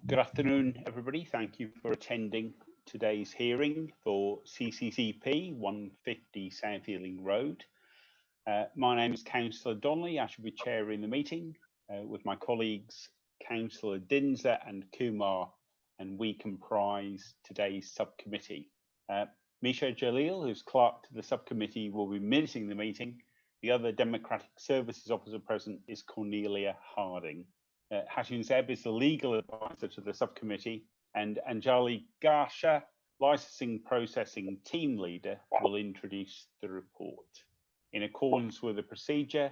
Good afternoon, everybody. Thank you for attending today's hearing for CCCP 150 South Ealing Road. My name is Councillor Donnelly. I shall be chairing the meeting with my colleagues, Councillor Dinza and Kuma, and we comprise today's subcommittee. Misha Jalil, who's clerk to the subcommittee, will be minuting the meeting. The other Democratic Services Officer present is Cornelia Harding. Hatoon Zeb is the legal advisor to the subcommittee, and Anjali Garcha, licensing processing team leader, will introduce the report. In accordance with the procedure,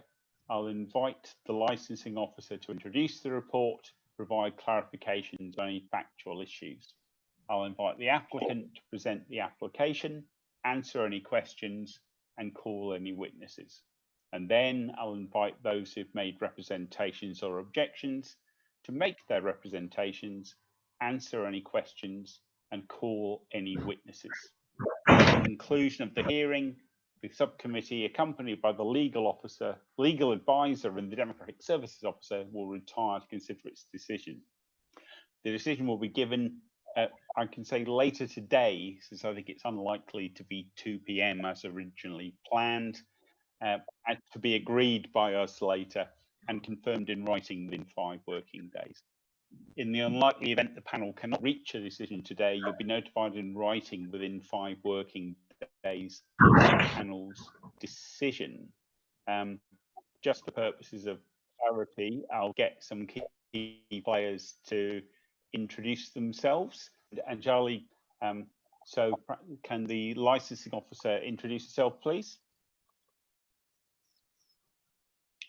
I'll invite the licensing officer to introduce the report, provide clarifications on any factual issues. I'll invite the applicant to present the application, answer any questions, and call any witnesses. And then I'll invite those who've made representations or objections to make their representations, answer any questions, and call any witnesses. At the conclusion of the hearing, the subcommittee, accompanied by the legal advisor and the Democratic Services Officer, will retire to consider its decision. The decision will be given, I can say later today, since I think it's unlikely to be 2 p.m. as originally planned, and to be agreed by us later and confirmed in writing within 5 working days. In the unlikely event the panel cannot reach a decision today, you'll be notified in writing within 5 working days of the panel's decision. Just for purposes of clarity, I'll get some key players to introduce themselves. Anjali, so can the licensing officer introduce herself, please?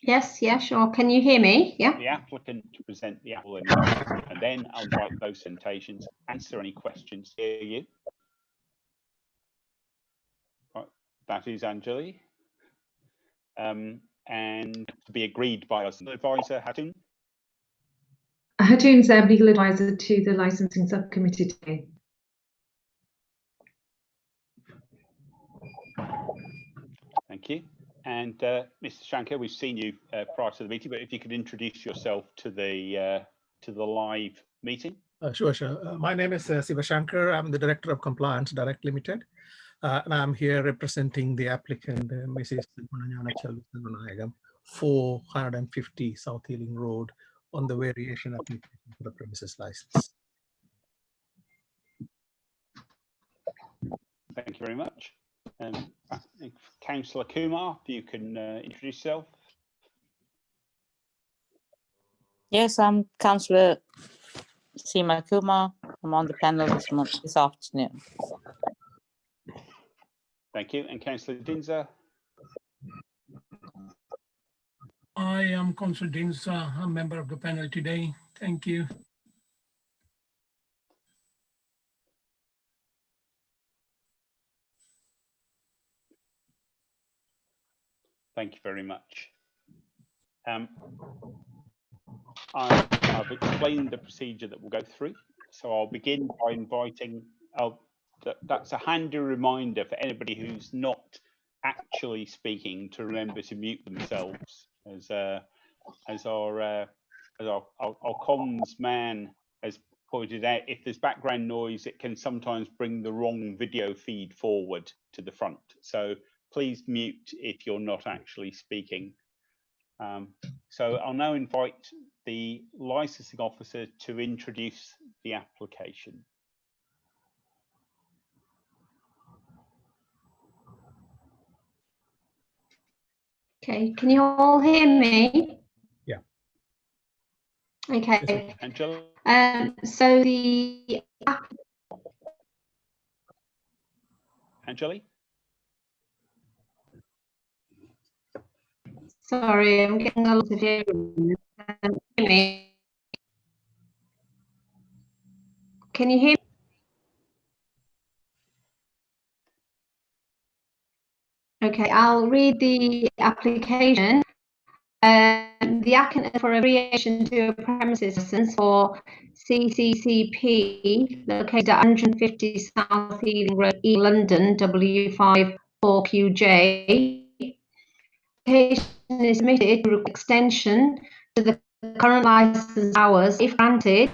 Yes, yeah, sure. Can you hear me? Yeah. The applicant to present the application, and then I'll invite those presentations, answer any questions. Hear you. Right, that is Anjali. And to be agreed by us, advisor Hatoon. Hatoon Zeb, legal advisor to the licensing subcommittee today. Thank you. And Mr. Shankar, we've seen you prior to the meeting, but if you could introduce yourself to the live meeting. Sure. My name is Seema Shankar. I'm the Director of Compliance Direct Limited, and I'm here representing the applicant, Mrs. 450 South Ealing Road, on the variation application for the premises license. Thank you very much. Councillor Kuma, if you can introduce yourself. Yes, I'm Councillor Seema Kuma. I'm on the panel this afternoon. Thank you. And Councillor Dinza. I am Councillor Dinza. I'm a member of the panel today. Thank you. Thank you very much. I've explained the procedure that we'll go through. So I'll begin by inviting, that's a handy reminder for anybody who's not actually speaking to remember to mute themselves, as our comms man has pointed out. If there's background noise, it can sometimes bring the wrong video feed forward to the front. So please mute if you're not actually speaking. So I'll now invite the licensing officer to introduce the application. Okay, can you all hear me? Yeah. Okay. Angela? So the Anjali? Sorry, I'm getting a lot of hear me. Can you hear me? Okay, I'll read the application. The applicant for a variation to a premises license for CCCP located at 150 South Ealing Road, London, W5 4QJ. Application is submitted to extension to the current license hours. If granted,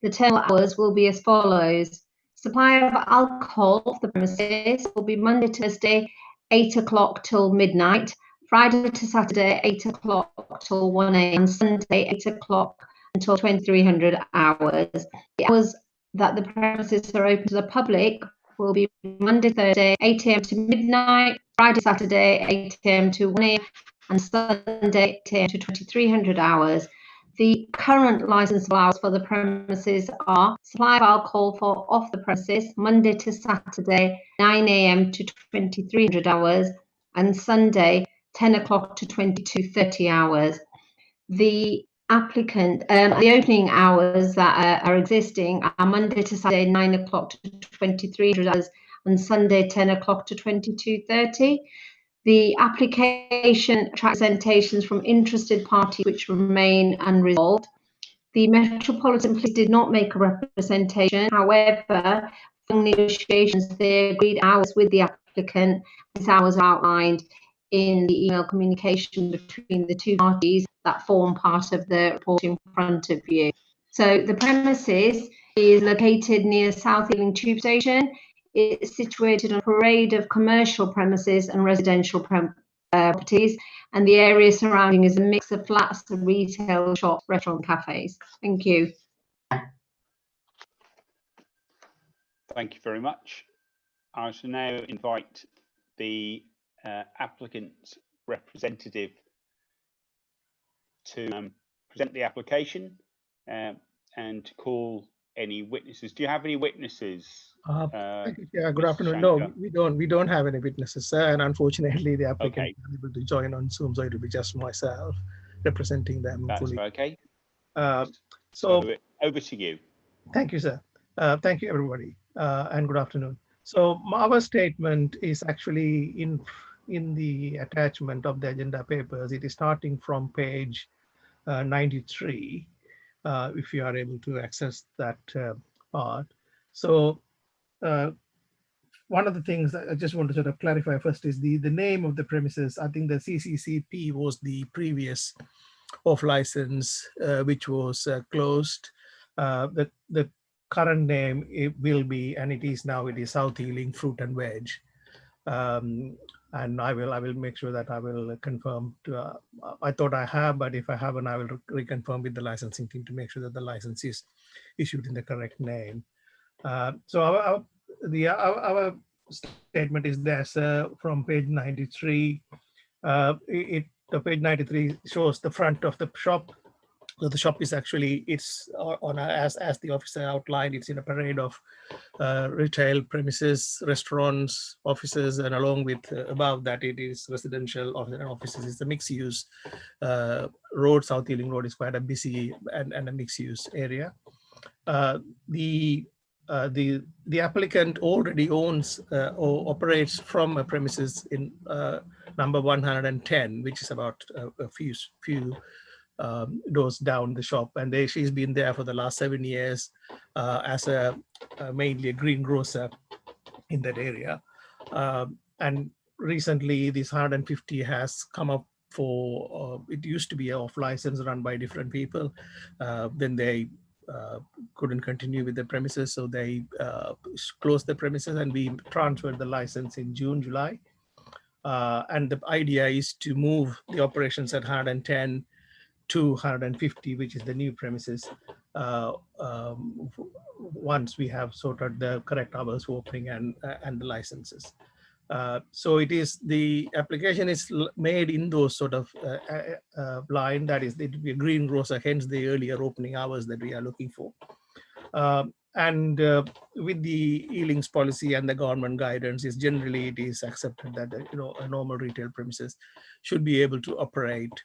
The terminal hours will be as follows. Supply of alcohol off the premises will be Monday to Thursday, 8 o'clock till midnight, Friday to Saturday, 8 o'clock till 1 a.m., and Sunday, 8 o'clock until 2300 hours. The hours that the premises are open to the public will be Monday, Thursday, 8 a.m. to midnight, Friday, Saturday, 8 a.m. to 1 a.m., and Sunday, 8 a.m. to 2300 hours. The current licensable hours for the premises are supply of alcohol for off the premises, Monday to Saturday, 9 a.m. to 2300 hours, and Sunday, 10 o'clock to 22:30 hours. The the opening hours that are existing are Monday to Saturday, 9 o'clock to 2300 hours, and Sunday, 10 o'clock to 22:30. The application presentations from interested parties which remain unresolved. The Metropolitan Police did not make a representation. However, from negotiations, they agreed hours with the applicant. These hours are outlined in the email communication between the two parties that form part of the report in front of you. So the premises is located near South Ealing Tube Station. It's situated on a parade of commercial premises and residential properties, and the area surrounding is a mix of flats, retail shops, restaurant, cafes. Thank you. Thank you very much. I shall now invite the applicant's representative to present the application and to call any witnesses. Do you have any witnesses? Yeah, good afternoon. No, we don't have any witnesses, sir, and unfortunately the applicant is unable to join on Zoom, so it will be just myself representing them. That's fully. okay. So over to you. Thank you, sir. Thank you, everybody, and good afternoon. So our statement is actually in the attachment of the agenda papers. It is starting from page 93, if you are able to access that part. So one of the things that I just want to sort of clarify first is the name of the premises. I think the CCCP was the previous off license, which was closed. The current name it will be, and it is now, it is South Ealing Fruit and Veg. And I will make sure that I will confirm to, I thought I have, but if I haven't, I will reconfirm with the licensing team to make sure that the license is issued in the correct name. So our statement is there, sir, from page 93. The page 93 shows the front of the shop. So the shop is actually, it's on as the officer outlined, it's in a parade of retail premises, restaurants, offices, and along with above that it is residential offices. It's a mixed use road. South Ealing Road is quite a busy and a mixed use area. The applicant already owns or operates from a premises in number 110, which is about a few doors down the shop, and she's been there for the last 7 years as mainly a greengrocer in that area. And recently, this 150 has come up for. It used to be off license run by different people. Then they couldn't continue with the premises, so they closed the premises, and we transferred the license in June, July. And the idea is to move the operations at 110 to 150, which is the new premises, once we have sorted the correct hours for opening and the licenses. So it is, the application is made in those sort of line, that is, it will be a greengrocer, hence the earlier opening hours that we are looking for. And with the Ealing's policy and the government guidance, is generally it is accepted that a normal retail premises should be able to operate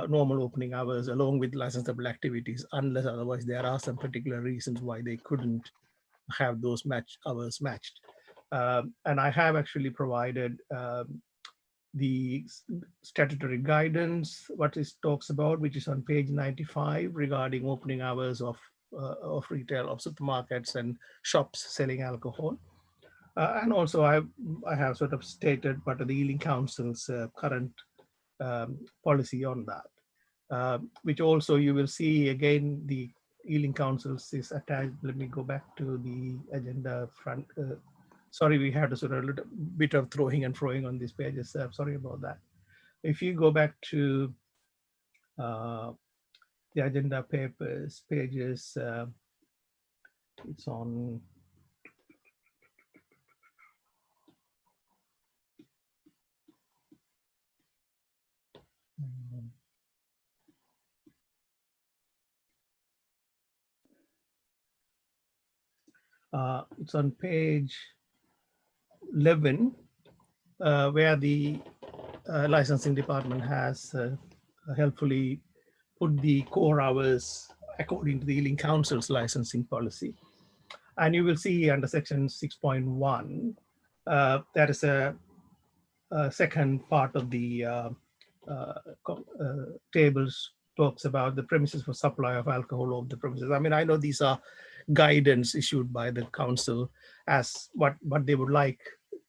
normal opening hours along with licensable activities, unless otherwise there are some particular reasons why they couldn't have those hours matched. And I have actually provided the statutory guidance, what it talks about, which is on page 95 regarding opening hours of retail, of supermarkets and shops selling alcohol. And also I have sort of stated what are the Ealing Council's current policy on that, which also you will see again, the Ealing Councils is attached. Let me go back to the agenda front. Sorry, we had a sort of a little bit of throwing and throwing on these pages. Sorry about that. If you go back to the agenda papers, pages, it's on it's on page 11, where the licensing department has helpfully put the core hours according to the Ealing Council's licensing policy. And you will see under section 6.1, there is a second part of the tables talks about the premises for supply of alcohol of the premises. I mean, I know these are guidance issued by the council as what they would like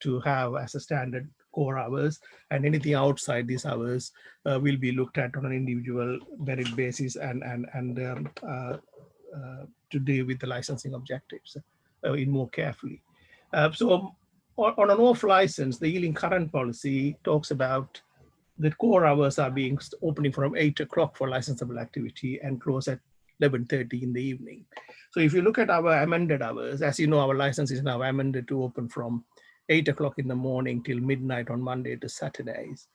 to have as a standard core hours, and anything outside these hours will be looked at on an individual merit basis and to deal with the licensing objectives in more carefully. So on an off license, the Ealing current policy talks about the core hours are being opening from 8 o'clock for licensable activity and close at 11:30 in the evening. So if you look at our amended hours, as you know, our license is now amended to open from 8 o'clock in the morning till midnight on Monday to Saturdays,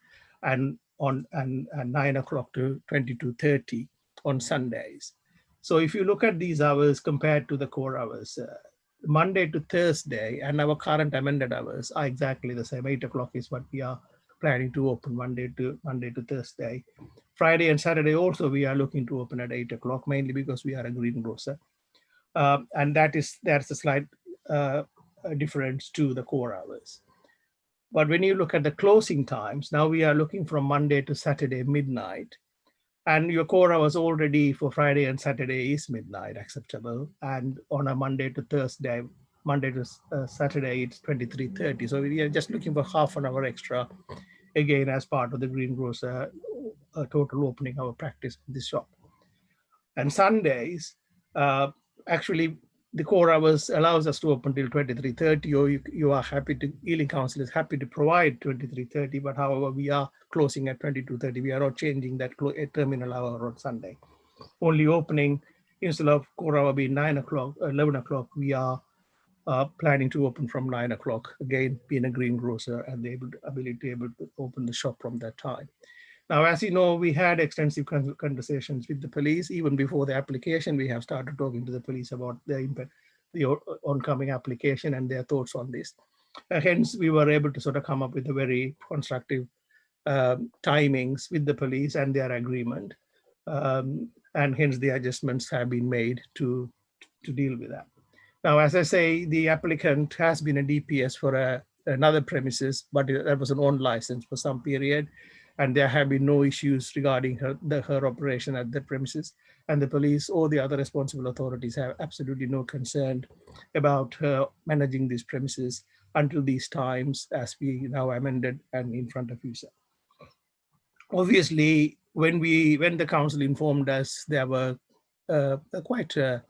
and 9 o'clock to 22:30 on Sundays. So if you look at these hours compared to the core hours, Monday to Thursday and our current amended hours are exactly the same. 8 o'clock is what we are planning to open Monday to Thursday. Friday and Saturday also we are looking to open at 8 o'clock, mainly because we are a greengrocer. And that's a slight difference to the core hours. But when you look at the closing times, now we are looking from Monday to Saturday midnight. And your core hours already for Friday and Saturday is midnight acceptable. And on a Monday to Thursday, Monday to Saturday, it's 23:30. So we are just looking for half an hour extra, again, as part of the greengrocer total opening our practice in this shop. And Sundays, actually, the core hours allows us to open till 23:30, or you are happy to, Ealing Council is happy to provide 23:30, but however, we are closing at 22:30. We are not changing that terminal hour on Sunday. Only opening, instead of core hour being 9 o'clock, 11 o'clock, we are planning to open from 9 o'clock, again, being a greengrocer and the ability to open the shop from that time. Now, as you know, we had extensive conversations with the police. Even before the application, we have started talking to the police about the oncoming application and their thoughts on this. Hence, we were able to sort of come up with a very constructive timings with the police and their agreement. And hence the adjustments have been made to deal with that. Now, as I say, the applicant has been a DPS for another premises, but that was an on license for some period. And there have been no issues regarding her operation at the premises. And the police or the other responsible authorities have absolutely no concern about her managing these premises until these times, as we now amended and in front of you, sir. Obviously, when the council informed us, there were quite a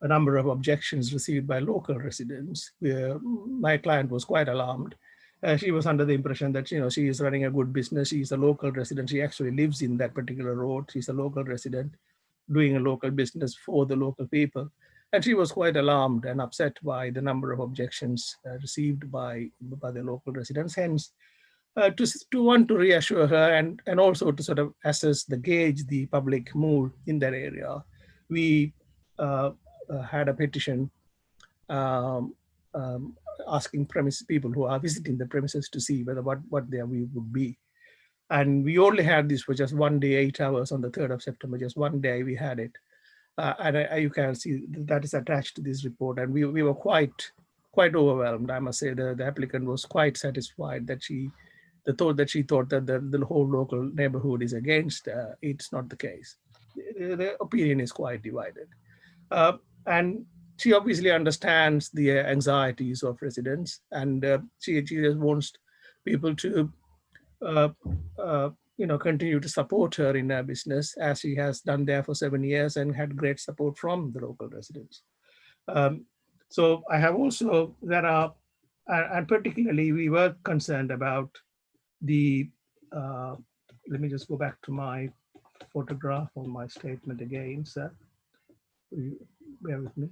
number of objections received by local residents. My client was quite alarmed. She was under the impression that, you know, she is running a good business. She's a local resident. She actually lives in that particular road. She's a local resident doing a local business for the local people. And she was quite alarmed and upset by the number of objections received by the local residents. Hence, to want to reassure her and also to sort of assess gauge the public mood in that area, we had a petition asking people who are visiting the premises to see whether what their view would be. And we only had this for just one day, 8 hours on the 3rd of September, just one day we had it. And you can see that is attached to this report. And we were quite overwhelmed. I must say the applicant was quite satisfied that she thought that the whole local neighborhood is against. It's not the case. The opinion is quite divided. And she obviously understands the anxieties of residents, and she just wants people to continue to support her in her business, as she has done there for 7 years and had great support from the local residents. So I have also, and particularly we were concerned about the, let me just go back to my photograph on my statement again, sir. Bear with me.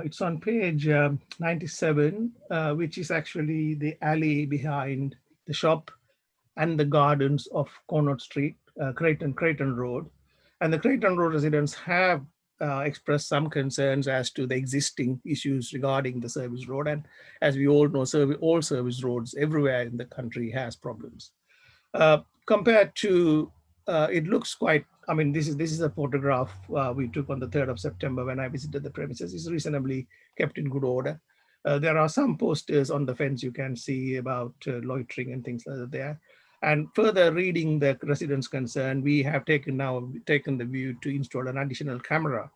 It's on page 97, which is actually the alley behind the shop and the gardens of Connaught Street, Creighton Road. And the Creighton Road residents have expressed some concerns as to the existing issues regarding the service road. And as we all know, all service roads everywhere in the country has problems. Compared to, it looks quite, I mean, this is a photograph we took on the 3rd of September when I visited the premises. It's reasonably kept in good order. There are some posters on the fence you can see about loitering and things like that there. And further reading the residents' concern, we have taken the view to install an additional camera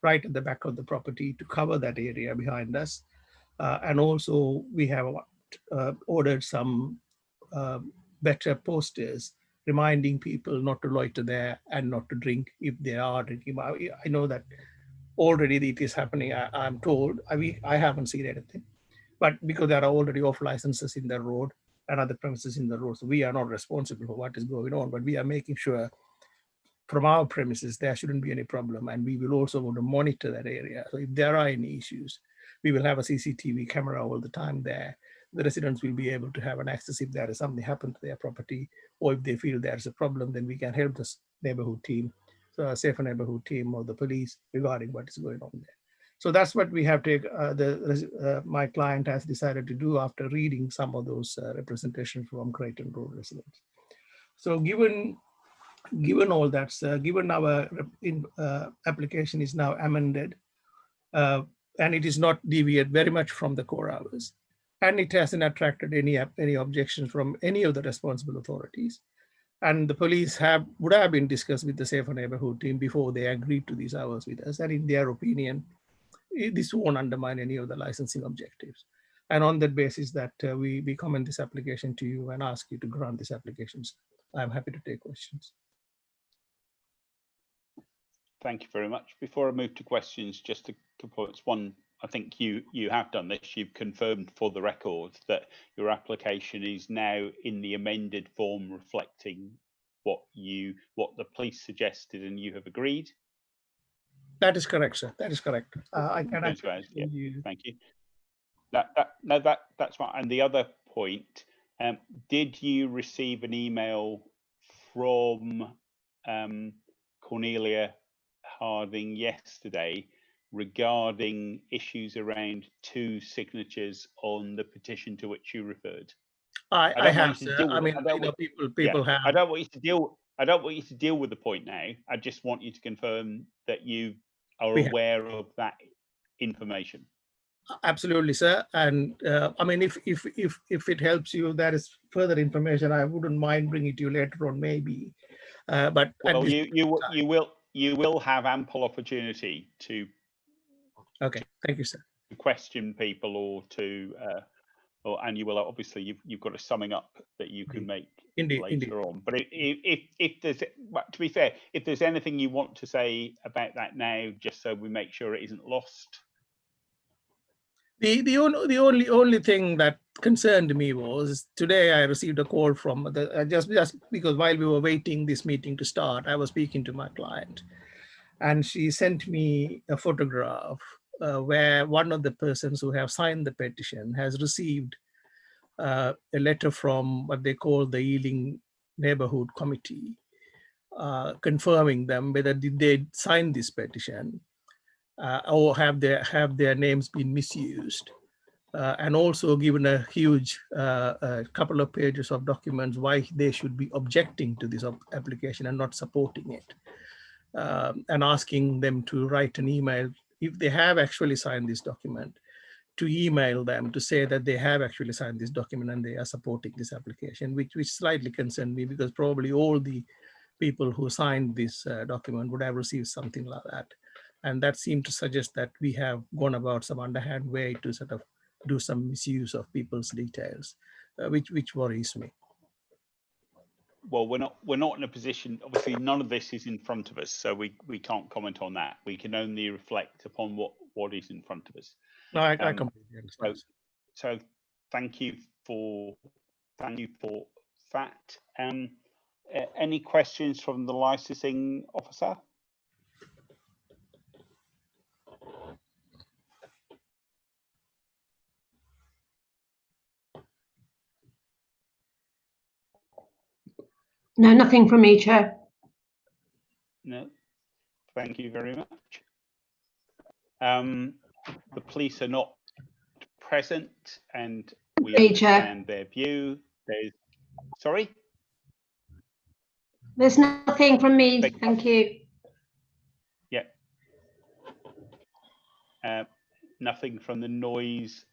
right at the back of the property to cover that area behind us. And also we have ordered some better posters reminding people not to loiter there and not to drink if they are drinking. I know that already it is happening, I'm told. I haven't seen anything, but because there are already off licenses in the road and other premises in the road, so we are not responsible for what is going on, but we are making sure from our premises there shouldn't be any problem, and we will also want to monitor that area. So if there are any issues, we will have a CCTV camera all the time there. The residents will be able to have an access if there is something happened to their property, or if they feel there's a problem, then we can help the neighborhood team, so a safer neighborhood team or the police regarding what is going on there. So that's what we have to, my client has decided to do after reading some of those representations from Creighton Road residents. So given all that, given our application is now amended, and it is not deviate very much from the core hours, and it hasn't attracted any objections from any of the responsible authorities, and the police would have been discussed with the safer neighborhood team before they agreed to these hours with us, and in their opinion, this won't undermine any of the licensing objectives. And on that basis that we comment this application to you and ask you to grant these applications. I'm happy to take questions. Thank you very much. Before I move to questions, just a couple points. One, I think you have done this. You've confirmed for the record that your application is now in the amended form, reflecting what the police suggested and you have agreed. That is correct, sir. That is correct. I can actually Thank you. That's fine. And the other point, did you receive an email from Cornelia Harding yesterday regarding issues around 2 signatures on the petition to which you referred? I have, sir. I mean, people have. I don't want you to deal with the point now. I just want you to confirm that you are aware of that information. Absolutely, sir. And I mean, if it helps you, there is further information. I wouldn't mind bringing it to you later on, maybe. But well, you will have ample opportunity to. Okay, thank you, sir. To question people and you will obviously you've got a summing up that you can make later on. But if there's, to be fair, if there's anything you want to say about that now, just so we make sure it isn't lost. The only thing that concerned me was today I received a call from just because while we were waiting this meeting to start, I was speaking to my client, and she sent me a photograph where one of the persons who have signed the petition has received a letter from what they call the Ealing Neighborhood Committee, confirming them whether they signed this petition or have their names been misused, and also given a huge couple of pages of documents why they should be objecting to this application and not supporting it, and asking them to write an email if they have actually signed this document, to email them to say that they have actually signed this document and they are supporting this application, which slightly concerned me, because probably all the people who signed this document would have received something like that. And that seemed to suggest that we have gone about some underhand way to sort of do some misuse of people's details, which worries me. Well, we're not in a position. Obviously, none of this is in front of us, so we can't comment on that. We can only reflect upon what is in front of us. No, I completely understand. So thank you for that. Any questions from the licensing officer? No, nothing from me, Chair. No. Thank you very much. The police are not present, and we understand their view. Sorry? There's nothing from me, thank you. Yeah. Nothing from the noise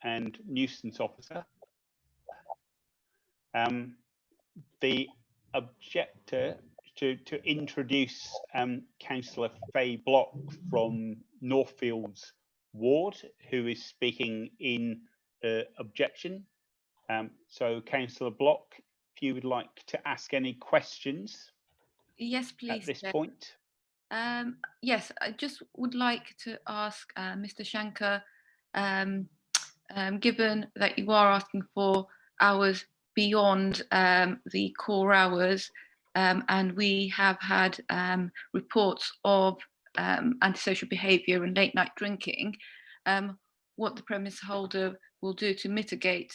and nuisance officer. The objector to introduce Councillor Fay Block from Northfield's ward, who is speaking in objection. So Councillor Block, if you would like to ask any questions. Yes, please. At this point. Yes, I just would like to ask Mr. Shankar, given that you are asking for hours beyond the core hours, and we have had reports of antisocial behaviour and late night drinking, what the premise holder will do to mitigate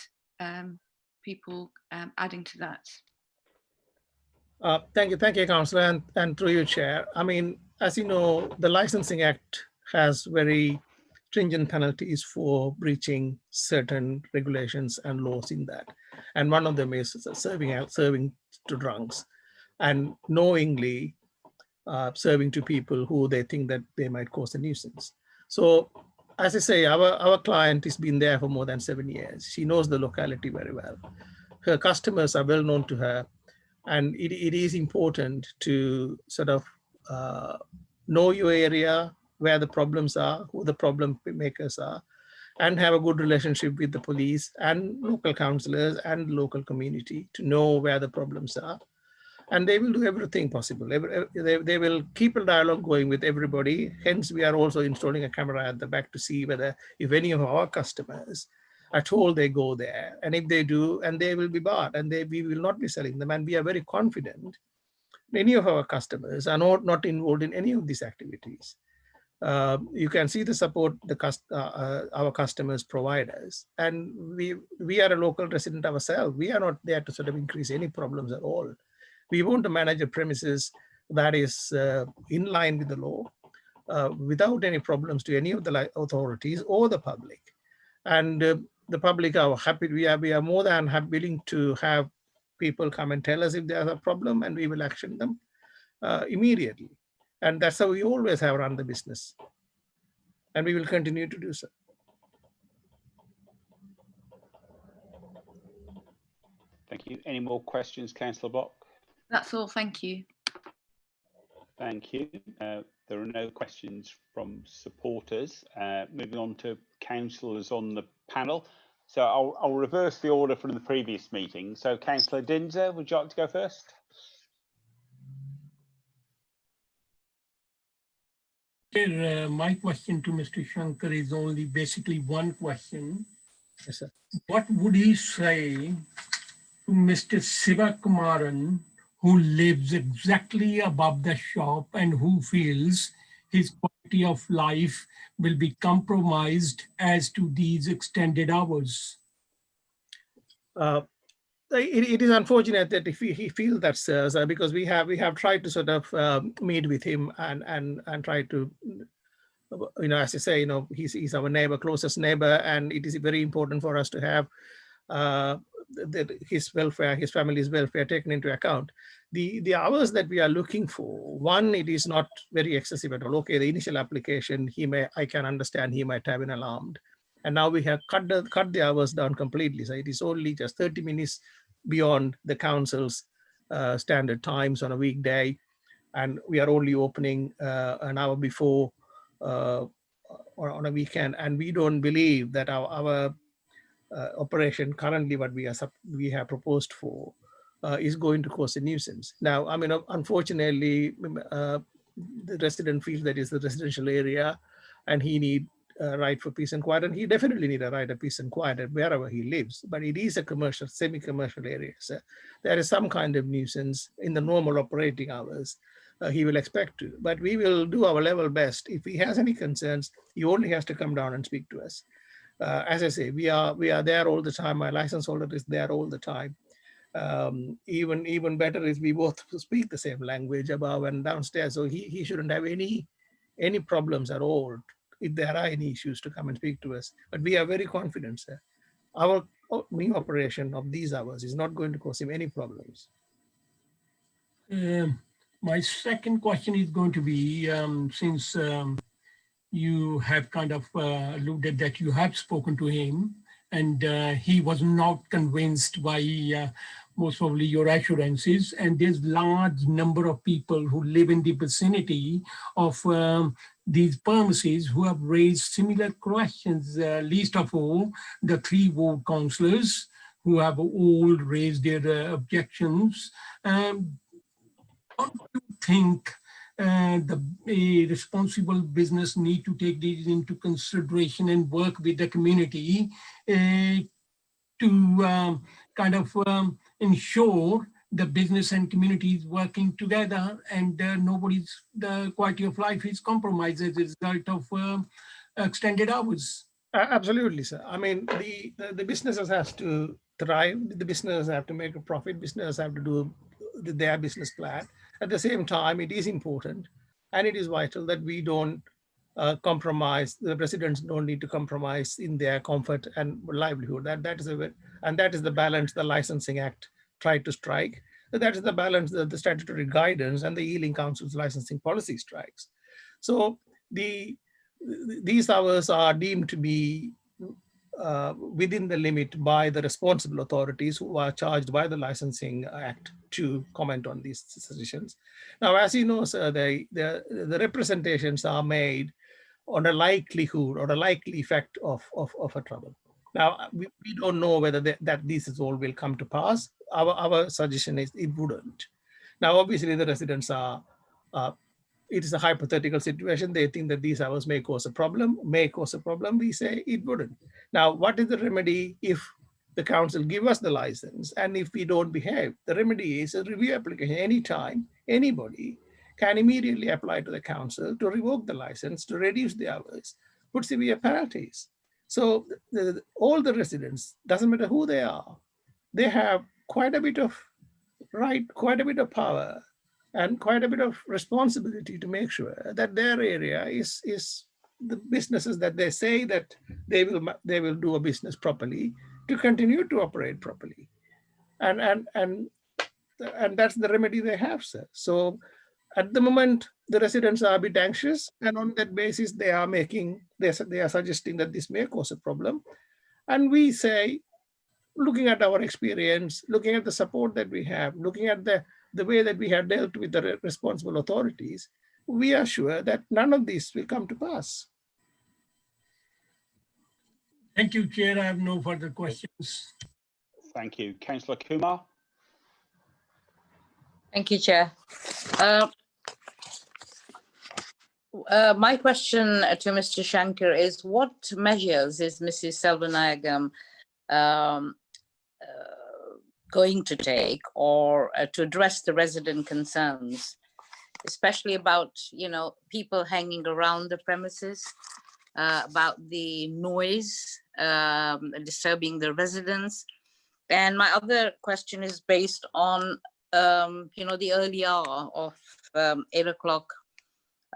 people adding to that. Thank you, Councillor, and through you, Chair. I mean, as you know, the Licensing Act has very stringent penalties for breaching certain regulations and laws in that. And one of them is serving to drunks and knowingly serving to people who they think that they might cause a nuisance. So, as I say, our client has been there for more than 7 years. She knows the locality very well. Her customers are well known to her. And it is important to sort of know your area, where the problems are, who the problem makers are, and have a good relationship with the police and local councillors and local community to know where the problems are. And they will do everything possible. They will keep a dialogue going with everybody. Hence, we are also installing a camera at the back to see whether if any of our customers are told they go there, and if they do, and they will be barred, and we will not be selling them. And we are very confident many of our customers are not involved in any of these activities. You can see the support our customers provide us, and we are a local resident ourselves. We are not there to sort of increase any problems at all. We want to manage a premises that is in line with the law, without any problems to any of the authorities or the public. And the public are happy. We are more than willing to have people come and tell us if there's a problem, and we will action them immediately. And that's how we always have run the business. And we will continue to do so. Thank you. Any more questions, Councillor Block? That's all, thank you. Thank you. There are no questions from supporters. Moving on to councillors on the panel. So I'll reverse the order from the previous meeting. So Councillor Dinser, would you like to go first? My question to Mr. Shankar is only basically one question. Yes, sir. What would he say to Mr. Sivakumaran, who lives exactly above the shop and who feels his quality of life will be compromised as to these extended hours? It is unfortunate that if he feels that, sir, because we have tried to sort of meet with him and try to, you know, as I say, you know, he's our neighbor, closest neighbor, and it is very important for us to have his welfare, his family's welfare taken into account. The hours that we are looking for, one, it is not very excessive at all. Okay, the initial application, I can understand he might have been alarmed. And now we have cut the hours down completely. So it is only just 30 minutes beyond the council's standard times on a weekday, and we are only opening an hour before or on a weekend. And we don't believe that our operation currently what we have proposed for is going to cause a nuisance. Now, I mean, unfortunately, the resident feels that is the residential area, and he need a right for peace and quiet, and he definitely need a right of peace and quiet wherever he lives. But it is a commercial, semi-commercial area, so there is some kind of nuisance in the normal operating hours. He will expect to, but we will do our level best. If he has any concerns, he only has to come down and speak to us. As I say, we are there all the time. My license holder is there all the time. Even better is we both speak the same language above and downstairs, so he shouldn't have any problems at all if there are any issues to come and speak to us. But we are very confident, sir. Our new operation of these hours is not going to cause him any problems. My second question is going to be, since you have kind of alluded that you have spoken to him and he was not convinced by most probably your assurances, and there's large number of people who live in the vicinity of these premises who have raised similar questions, least of all the 3 ward councillors who have all raised their objections. Don't you think the responsible business need to take these into consideration and work with the community to kind of ensure the business and communities working together, and the quality of life is compromised as a result of extended hours? Absolutely, sir. I mean, the businesses have to thrive. The businesses have to make a profit. Businesses have to do their business plan. At the same time, it is important and it is vital that we don't compromise. The residents don't need to compromise in their comfort and livelihood. That is the balance the Licensing Act tried to strike. That is the balance that the statutory guidance and the Ealing Council's licensing policy strikes. So these hours are deemed to be within the limit by the responsible authorities who are charged by the Licensing Act to comment on these decisions. Now, as you know, sir, the representations are made on a likelihood or a likely effect of a trouble. Now, we don't know whether that this all will come to pass. Our suggestion is it wouldn't. Now, obviously, the residents are, it is a hypothetical situation. They think that these hours may cause a problem, We say it wouldn't. Now, what is the remedy if the council give us the license and if we don't behave? The remedy is a review application. Anytime, anybody can immediately apply to the council to revoke the license, to reduce the hours, put severe penalties. So all the residents, doesn't matter who they are, they have quite a bit of right, quite a bit of power and quite a bit of responsibility to make sure that their area is the businesses that they say that they will do a business properly, to continue to operate properly. And that's the remedy they have, sir. So at the moment, the residents are a bit anxious, and on that basis, they are suggesting that this may cause a problem. And we say, looking at our experience, looking at the support that we have, looking at the way that we have dealt with the responsible authorities, we are sure that none of this will come to pass. Thank you, Chair. I have no further questions. Thank you. Councillor Kuma. Thank you, Chair. My question to Mr. Shankar is, what measures is Mrs. Selvanayagam going to take or to address the resident concerns, especially about, people hanging around the premises, about the noise disturbing the residents? And my other question is based on, the early hour of 8 o'clock,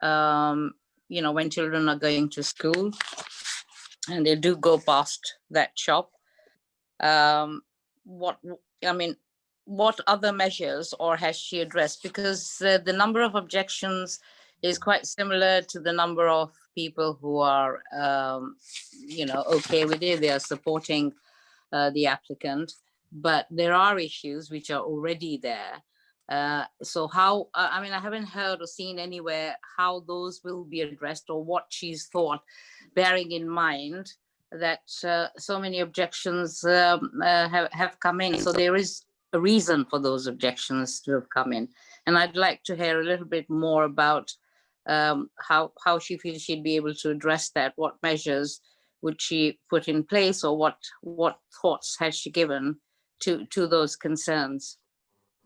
when children are going to school and they do go past that shop. What other measures, or has she addressed? Because the number of objections is quite similar to the number of people who are, okay with it. They are supporting the applicant, but there are issues which are already there. So how, I mean, I haven't heard or seen anywhere how those will be addressed or what she's thought, bearing in mind that so many objections have come in. So there is a reason for those objections to have come in. And I'd like to hear a little bit more about how she feels she'd be able to address that. What measures would she put in place, or what thoughts has she given to those concerns?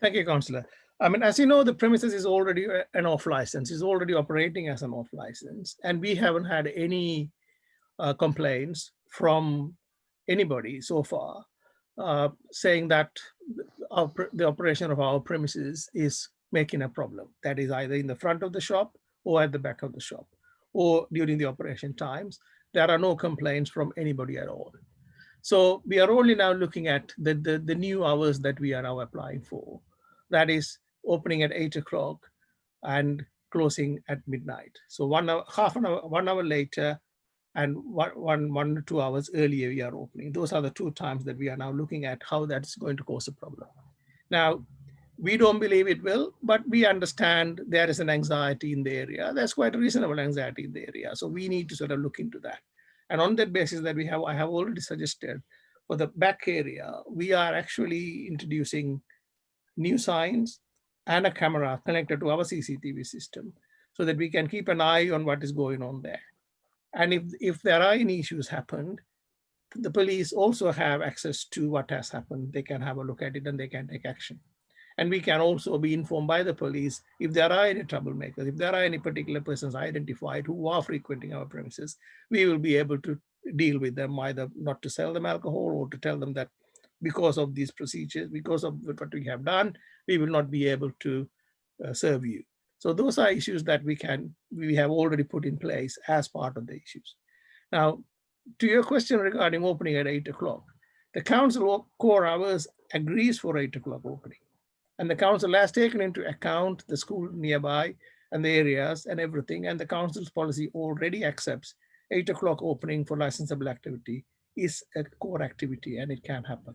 Thank you, Councillor. I mean, as you know, the premises is already an off license, is already operating as an off license, and we haven't had any complaints from anybody so far saying that the operation of our premises is making a problem. That is either in the front of the shop or at the back of the shop or during the operation times. There are no complaints from anybody at all. So we are only now looking at the new hours that we are now applying for. That is opening at 8 o'clock and closing at midnight. So 1 hour, half an hour, 1 hour later, and one to 2 hours earlier we are opening. Those are the two times that we are now looking at how that's going to cause a problem. Now, we don't believe it will, but we understand there is an anxiety in the area. There's quite a reasonable anxiety in the area. So we need to sort of look into that. And on that basis that I have already suggested for the back area, we are actually introducing new signs and a camera connected to our CCTV system so that we can keep an eye on what is going on there. And if there are any issues happened, the police also have access to what has happened. They can have a look at it and they can take action. And we can also be informed by the police if there are any troublemakers, if there are any particular persons identified who are frequenting our premises, we will be able to deal with them, either not to sell them alcohol or to tell them that because of these procedures, because of what we have done, we will not be able to serve you. So those are issues that we have already put in place as part of the issues. Now, to your question regarding opening at 8 o'clock, the council core hours agrees for 8 o'clock opening. And the council has taken into account the school nearby and the areas and everything. And the council's policy already accepts 8 o'clock opening for licensable activity is a core activity and it can happen.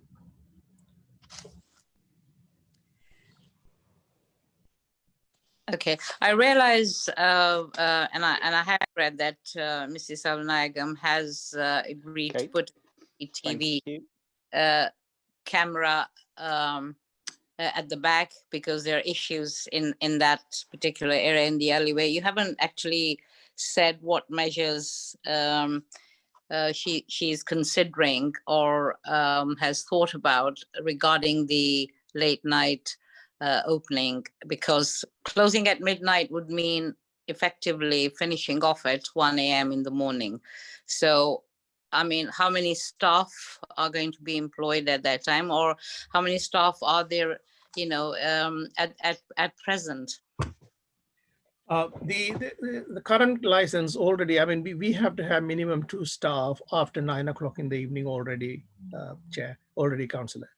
Okay, I realize, and I have read that Mrs. Alnagam has agreed to put a TV camera at the back because there are issues in that particular area in the alleyway. You haven't actually said what measures she's considering or has thought about regarding the late night opening, because closing at midnight would mean effectively finishing off at 1 a.m. in the morning. So, I mean, how many staff are going to be employed at that time, or how many staff are there, you know, at present? The current license already, I mean, we have to have minimum 2 staff after 9 o'clock in the evening already, Chair, already Councillor,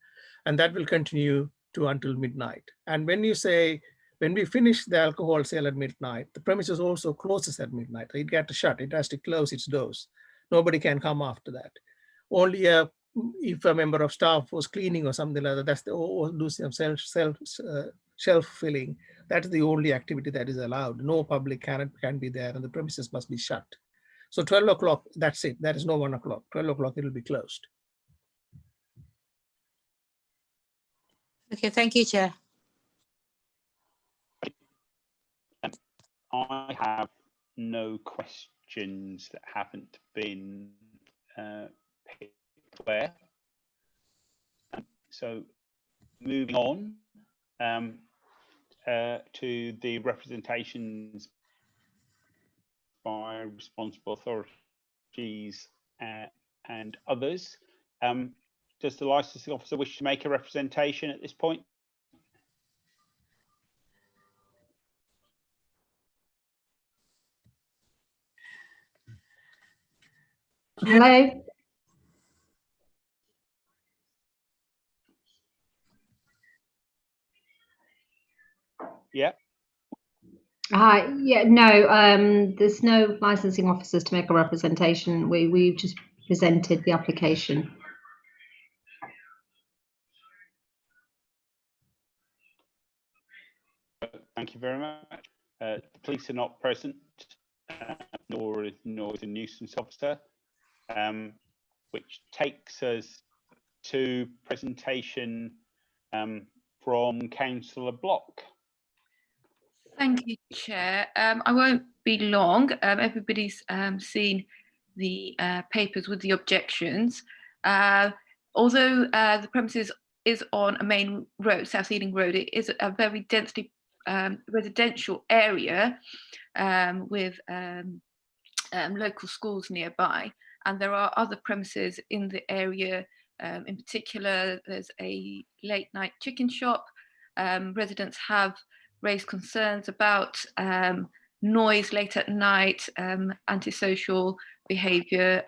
and that will continue to until midnight. And when you say, when we finish the alcohol sale at midnight, the premises also closes at midnight. It gets to shut, it has to close its doors. Nobody can come after that. Only if a member of staff was cleaning or something like that, that's or do some shelf filling. That's the only activity that is allowed. No public can be there and the premises must be shut. So 12 o'clock, that's it. There is no 1 o'clock. 12 o'clock, it will be closed. Okay, thank you, Chair. I have no questions that haven't been picked where. So moving on to the representations by responsible authorities and others. Does the licensing officer wish to make a representation at this point? Hello. Yeah. Yeah, no, there's no licensing officers to make a representation. We've just presented the application. Thank you very much. The police are not present, nor is a nuisance officer, which takes us to presentation from Councillor Block. Thank you, Chair. I won't be long. Everybody's seen the papers with the objections. Although the premises is on a main road, South Ealing Road, it is a very densely residential area with local schools nearby, and there are other premises in the area. In particular, there's a late night chicken shop. Residents have raised concerns about noise late at night, antisocial behaviour,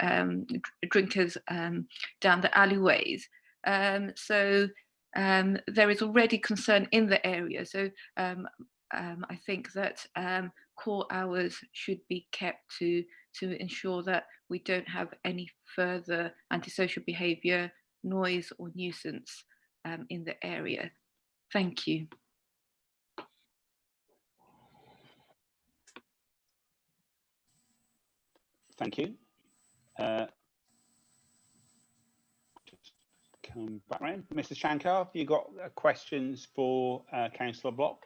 drinkers down the alleyways. So there is already concern in the area. So I think that core hours should be kept to ensure that we don't have any further antisocial behaviour, noise or nuisance in the area. Thank you. Thank you. Just come back around. Mr. Shankar, have you got questions for Councillor Block?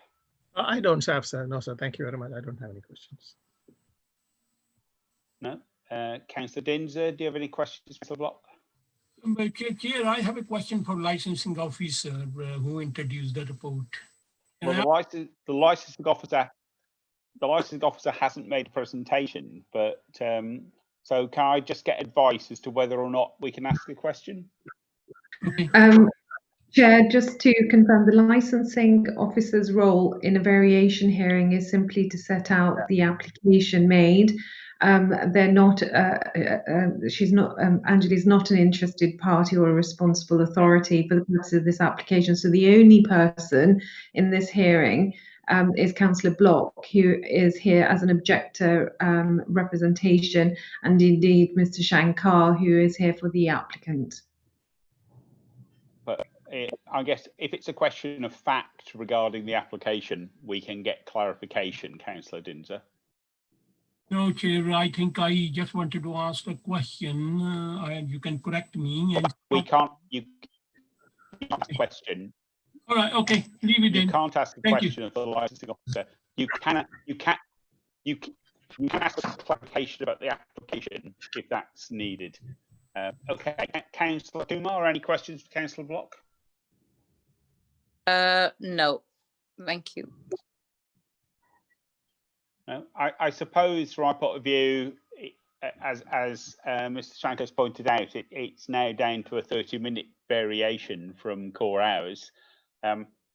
I don't have, sir. No, sir. Thank you very much. I don't have any questions. No. Councillor Dinser, do you have any questions, Councillor Block? Chair, I have a question for licensing officer who introduced the report. Well, the licensing officer hasn't made a presentation, but so can I just get advice as to whether or not we can ask a question? Okay. Chair, just to confirm, the licensing officer's role in a variation hearing is simply to set out the application made. They're not, she's not, Anjali's not an interested party or a responsible authority for the purpose of this application. So the only person in this hearing is Councillor Block, who is here as an objector representation, and indeed Mr. Shankar, who is here for the applicant. But I guess if it's a question of fact regarding the application, we can get clarification, Councillor Dinser. No, Chair, I think I just wanted to ask a question, and you can correct me. And we can't. You can't ask a question. All right. Okay. Leave it in. You can't ask a Thank question of the licensing officer. You can ask a clarification about the application if that's needed. Okay, Councillor Kuma, any questions for Councillor Block? No, thank you. No, I suppose from my point of view, as Mr. Shankar's pointed out, it's now down to a 30-minute variation from core hours.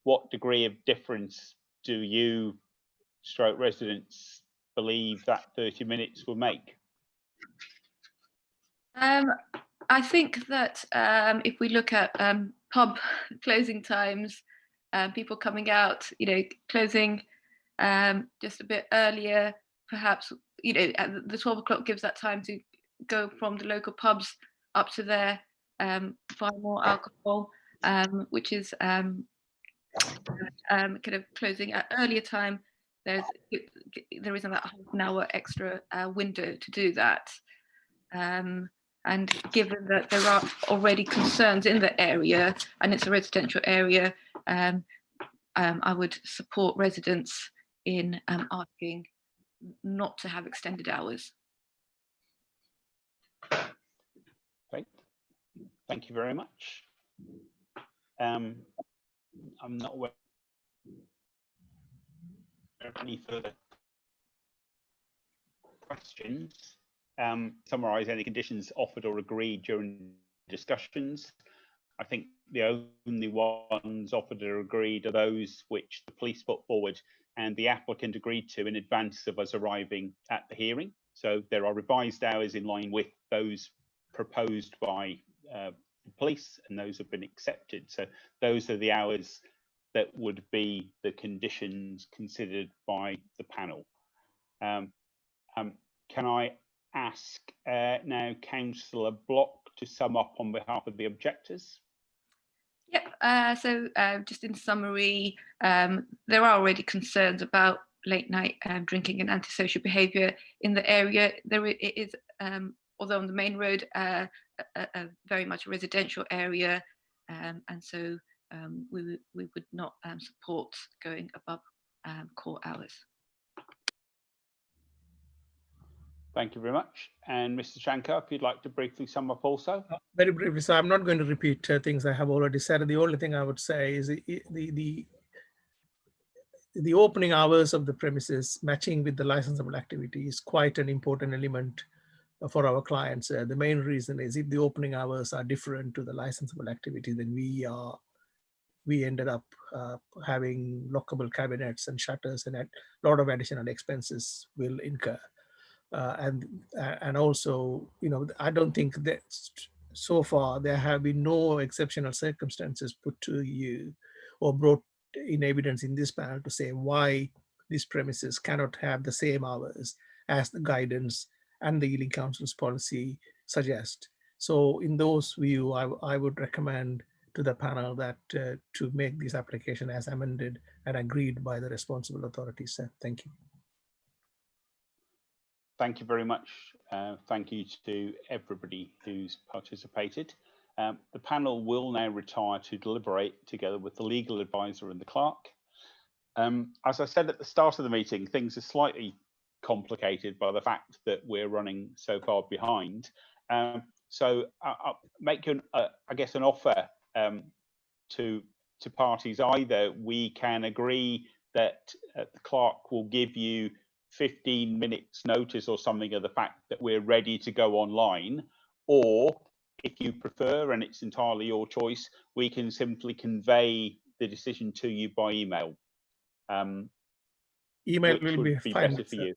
What degree of difference do you, stroke residents, believe that 30 minutes will make? I think that if we look at pub closing times, people coming out, closing just a bit earlier, perhaps, the 12 o'clock gives that time to go from the local pubs up to there, buy more alcohol, which is kind of closing at earlier time. There isn't that half an hour extra window to do that. And given that there are already concerns in the area and it's a residential area, I would support residents in asking not to have extended hours. Great, thank you very much. I'm not aware of any further questions. Summarise any conditions offered or agreed during discussions. I think the only ones offered or agreed are those which the police put forward and the applicant agreed to in advance of us arriving at the hearing. So there are revised hours in line with those proposed by the police, and those have been accepted. So those are the hours that would be the conditions considered by the panel. Can I ask now Councillor Block to sum up on behalf of the objectors? Yep. So just in summary, there are already concerns about late night drinking and antisocial behaviour in the area. It is, although on the main road, very much a residential area, and so we would not support going above core hours. Thank you very much. And Mr. Shankar, if you'd like to briefly sum up also. Very briefly, so I'm not going to repeat things I have already said. The only thing I would say is the opening hours of the premises matching with the licensable activity is quite an important element for our clients. The main reason is if the opening hours are different to the licensable activity, then we ended up having lockable cabinets and shutters, and a lot of additional expenses will incur. And also, you know, I don't think that so far there have been no exceptional circumstances put to you or brought in evidence in this panel to say why these premises cannot have the same hours as the guidance and the Ealing Council's policy suggest. So in those view, I would recommend to the panel that to make this application as amended and agreed by the responsible authorities. Thank you. Thank you very much. Thank you to everybody who's participated. The panel will now retire to deliberate together with the legal advisor and the clerk. As I said at the start of the meeting, things are slightly complicated by the fact that we're running so far behind. So I'll make an offer to parties. Either we can agree that the clerk will give you 15 minutes notice or something of the fact that we're ready to go online, or if you prefer, and it's entirely your choice, we can simply convey the decision to you by email. Email will be fine, better for you.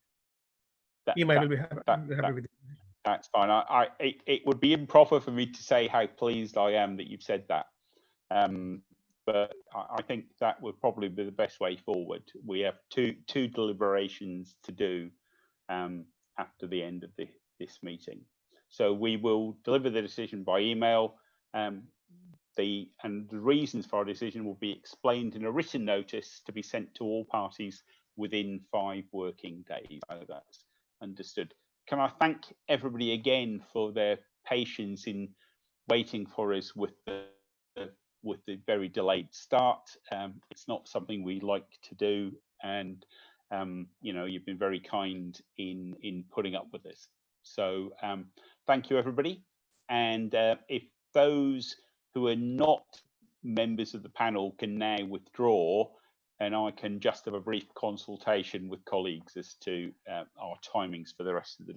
Email will be happy with it. That's fine. It would be improper for me to say how pleased I am that you've said that. But I think that would probably be the best way forward. We have two deliberations to do after the end of this meeting. So we will deliver the decision by email. The reasons for our decision will be explained in a written notice to be sent to all parties within 5 working days. So that's understood. Can I thank everybody again for their patience in waiting for us with the very delayed start. It's not something we like to do, and you know, you've been very kind in putting up with this. So thank you, everybody. And if those who are not members of the panel can now withdraw, and I can just have a brief consultation with colleagues as to our timings for the rest of the